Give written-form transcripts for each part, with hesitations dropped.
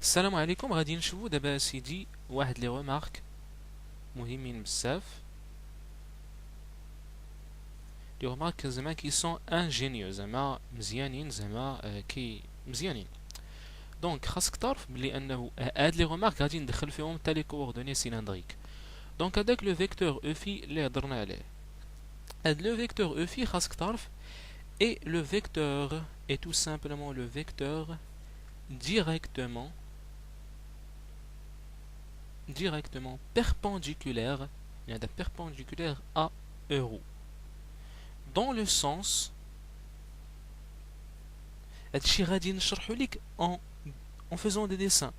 السلام عليكم. غادي نشوفوا دابا سيدي واحد لي رومارك مهمين بزاف. لي رومارك زعما كي سون انجينيو، زعما مزيانين، زعما كي مزيانين. دونك خاصك تعرف بلي انه هاد لي رومارك غادي ندخل فيهم حتى لي كوردوني سيلندريك. دونك هذاك لو فيكتور او في اللي هضرنا عليه، هاد لو فيكتور او في خاصك تعرف اي لو فيكتور est tout simplement le vecteur directement perpendiculaire, il y a perpendiculaire à euro dans le sens هادشي غادي نشرحو ليك en faisant des dessins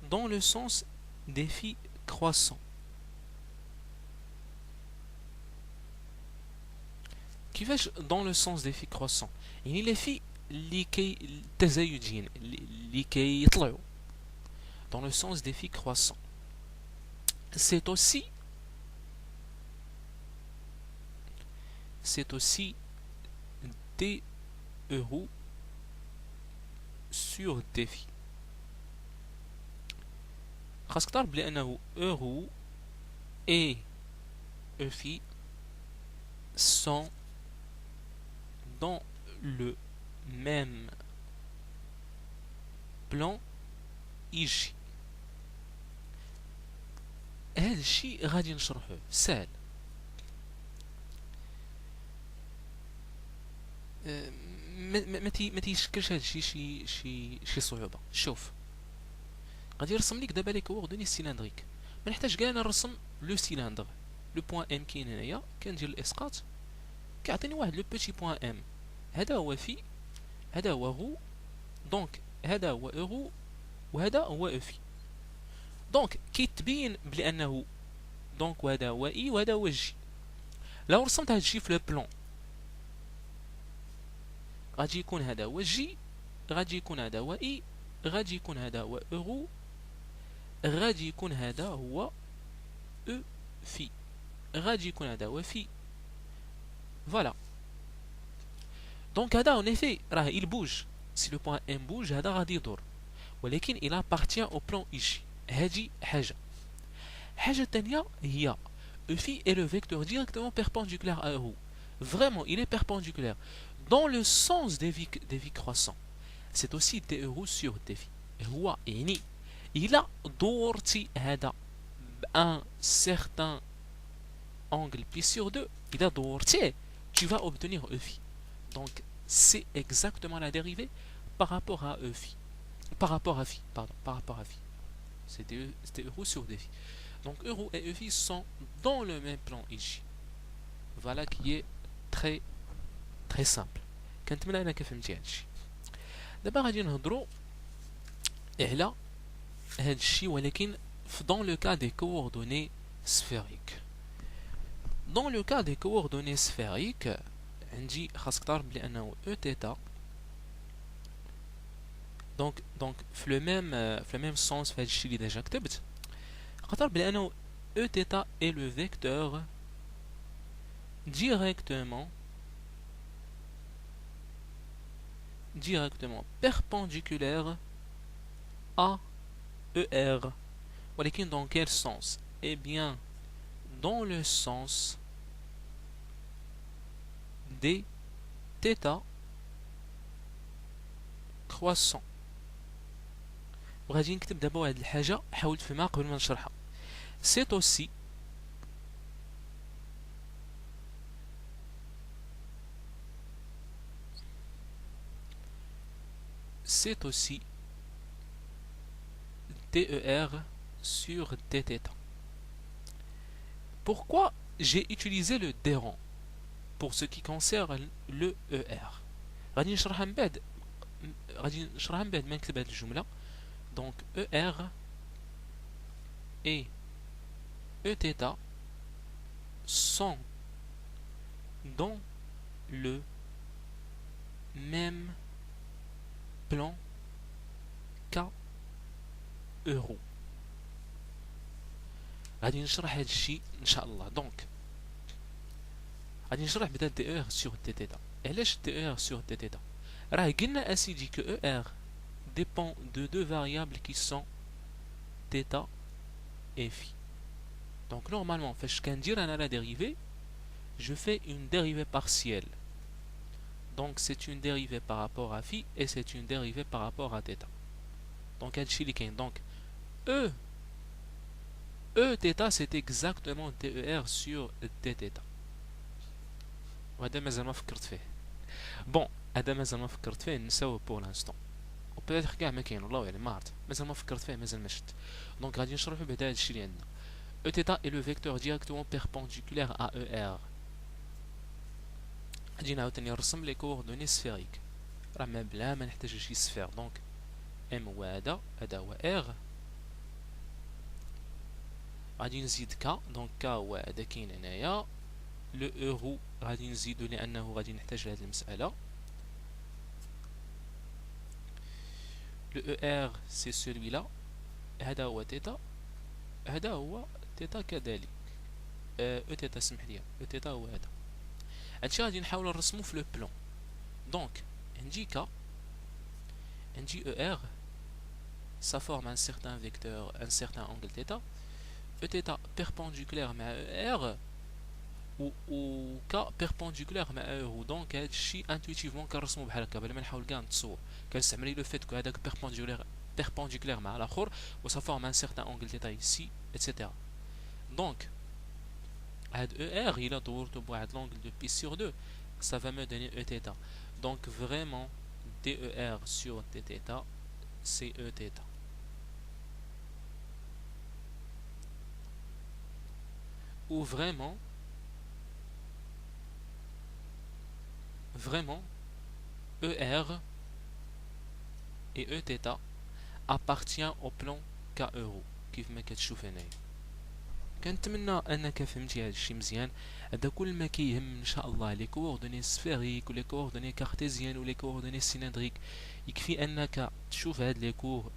dans le sens des phi croissants. كيفاش dans le sens des phi croissants؟ يعني لي في اللي تزايدين اللي كيطلعوا dans le sens des phi croissants. C'est aussi d euro sur défi. خاصك تعرف بلي انه euro et EFI sont dans le même plan ici. هذا الشيء غادي نشرحه سهل. ما تيشكلش هذا الشيء شي صعوبه. شوف، غادي نرسم لك دابا لي كوردوني سيلندريك. ما نحتاج كاع نرسم لو سيلندر. لو بوين ام كاين هنايا، كندير الاسقاط كيعطيني واحد لو بوتي بوين ام. هذا هو في، هذا هو رو، دونك هذا هو اورو وهذا هو افي. دونك كيتبين بلي انه دونك وهذا هو اي وهذا هو جي. لو رسمت هذا الشيء في لو بلان غادي يكون هذا هو جي، غادي يكون هذا هو اي، غادي يكون هذا هو اورو، غادي يكون هذا هو او في، غادي يكون هذا هو في. فوالا. دونك هذا اون افي راه il bouge. سي لو بوين ام بوج هذا غادي يدور، ولكن il appartient au plan ici. هذه حاجه. حاجه ثانيه هي phi est le vecteur directement perpendiculaire à euro. Vraiment, il est perpendiculaire dans le sens des vis croissants. C'est aussi d euro sur d phi. هو يعني إلا دورتي هذا بان certain angle pi sur 2، إلا دورتيه tu vas obtenir e phi. Donc c'est exactement la dérivée par rapport à e phi. Par rapport à phi, pardon, par rapport à phi. C'était euro sur d phi. Donc euro et e phi sont dans le même plan ici. Voilà qui est très très simple. كنتمنى انك فهمتي هادشي. دابا غادي نهضروا على هادشي ولكن dans le cas des coordonnées sphériques. Dans le cas des coordonnées sphériques عندي خاصك تعرف بلي انه e θ donc في le même sens في هادشي اللي ديجا كتبت. خاطر تعرف بلي انه e θ est le vecteur directement perpendiculaire à ER. ولكن dans quel sens؟ Eh bien, dans le sens des θ croissants. وغادي نكتب دابا واحد الحاجة حاول تفهمها قبل ما نشرحها. C'est aussi DER sur dθ. Pourquoi j'ai utilisé le dérang pour ce qui concerne le ER؟ غادي نشرحها من بعد ما نكتب هذه الجملة. Donc ER et Eθ sont dans le même plan qu'à euro. غادي نشرح هذا الشيء ان شاء الله. دونك غادي نشرح بدا دي ار سور دي تيتا. علاش دي ار سور دي تيتا؟ راه قلنا اسيدي كو او ار dépend de deux variables qui sont θ et phi. Donc normalement, فاش كندير أنا la dérivée, je fais une dérivée partielle. Donc c'est une dérivée par rapport à phi et c'est une dérivée par rapport à θ. Donc هادشي اللي كاين. Donc E θ c'est exactement DER sur dθ. وهذا مازال ما فكرت فيه. بون هذا مازال ما فكرت فيه نساوه بور لانستون. وبيتيتر كاع ما كاين والله اعلم ما عرفت مازال ما فكرت فيه مازال ما شفت. دونك غادي نشرحو بعدا هادشي اللي عندنا. E θ est le vecteur directement perpendiculaire à ER. غادي نعاوتاني نرسم لي كوردوني سفيريك راه ما بلا ما نحتاج شي سفير. دونك ام هو هذا هو ار غادي نزيد كا. دونك كا هو هذا كاين هنايا. لو اورو غادي نزيدو لانه غادي نحتاج لهاد المسألة. لو او ار سي سولوي لا. هذا هو تيتا. هذا هو تيتا كذلك. او تيتا سمح لي. او تيتا هو هذا. هادشي غادي نحاول نرسمو في لو بلون. دونك نجي كا نجي او ار ça forme un certain vecteur, un certain angle θ. E θ perpendiculaire مع ER و K perpendiculaire مع ER. دونك هادشي انتويتيفمون كنرسمو بحال هكا بلا ما نحاول كاع نتصور. كنستعمل لو فيت كو هذاك perpendiculaire مع الاخر و ça forme un certain angle θ ici etc. دونك هاد ER il a دورتو بواحد l'angle de pi sur 2 ça va me donner E θ. Donc vraiment DER sur dθ c'est E θ. Ou vraiment ER et E θ appartient au plan K euro كيف ما كتشوف هنايا. كنتمنى انك فهمتي هذا الشيء مزيان. هذا كل ما كيهم ان شاء الله لي كوردوني سفيريك ولي كوردوني كارتيزيان ولي كوردوني سيلندريك. يكفي انك تشوف هاد لي كور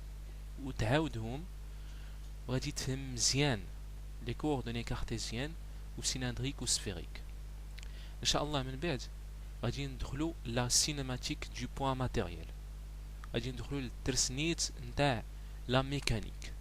وتعاودهم وغادي تفهم مزيان لي كوردوني كارتيزيان وسيلندريك وسفيريك. ان شاء الله من بعد غادي ندخلو لا سينماتيك دو بوين ماتيريال. غادي ندخلو للترسنيت نتاع لا ميكانيك.